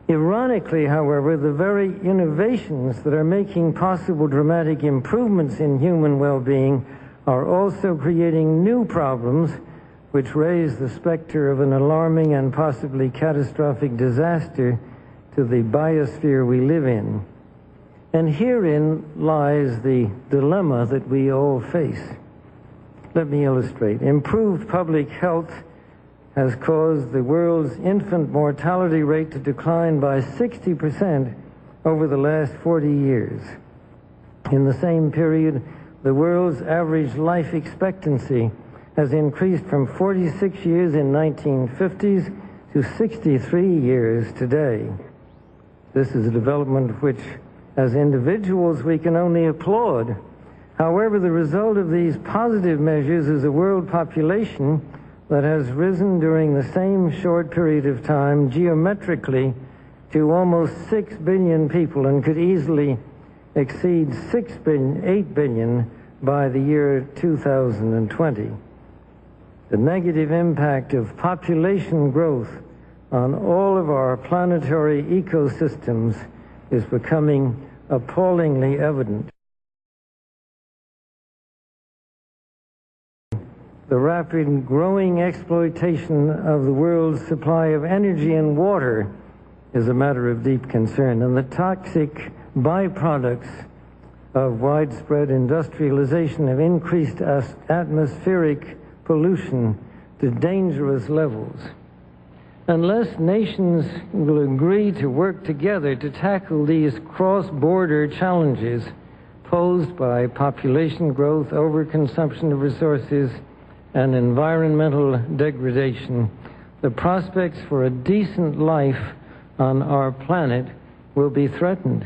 Ironically, however, the very innovations that are making possible dramatic improvements in human well-being are also creating new problems which raise the specter of an alarming and possibly catastrophic disaster to the biosphere we live in. And herein lies the dilemma that we all face. Let me illustrate. Improved public health has caused the world's infant mortality rate to decline by 60% over the last 40 years. In the same period, the world's average life expectancy has increased from 46 years in 1950s to 63 years today. This is a development which, as individuals, we can only applaud. However, the result of these positive measures is a world population that has risen during the same short period of time geometrically to almost 6 billion people and could easily exceed 8 billion by the year 2020. The negative impact of population growth on all of our planetary ecosystems is becoming appallingly evident. The rapid growing exploitation of the world's supply of energy and water is a matter of deep concern, and the toxic byproducts of widespread industrialization have increased atmospheric pollution to dangerous levels. Unless nations will agree to work together to tackle these cross-border challenges posed by population growth, overconsumption of resources, and environmental degradation, the prospects for a decent life on our planet will be threatened.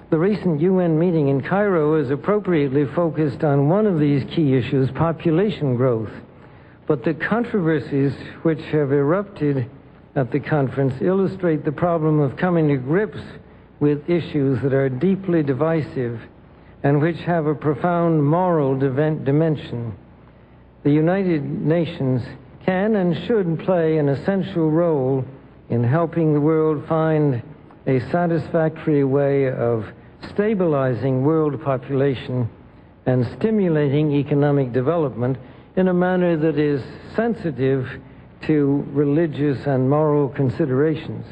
The recent UN meeting in Cairo is appropriately focused on one of these key issues, population growth. But the controversies which have erupted at the conference illustrate the problem of coming to grips with issues that are deeply divisive and which have a profound moral dimension. The United Nations can and should play an essential role in helping the world find a satisfactory way of stabilizing world population and stimulating economic development in a manner that is sensitive to religious and moral considerations.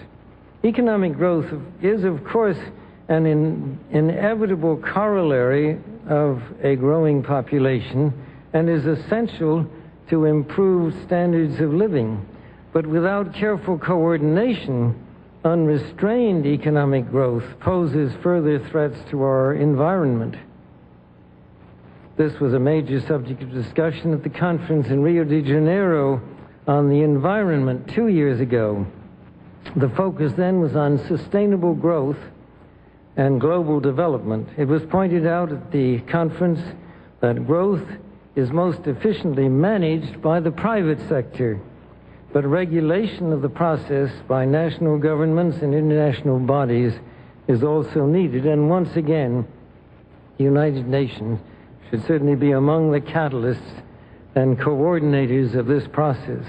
Economic growth is, of course, an inevitable corollary of a growing population and is essential to improved standards of living. But without careful coordination, unrestrained economic growth poses further threats to our environment. This was a major subject of discussion at the conference in Rio de Janeiro on the environment 2 years ago. The focus then was on sustainable growth and global development. It was pointed out at the conference that growth is most efficiently managed by the private sector, but regulation of the process by national governments and international bodies is also needed, and once again, the United Nations should certainly be among the catalysts and coordinators of this process.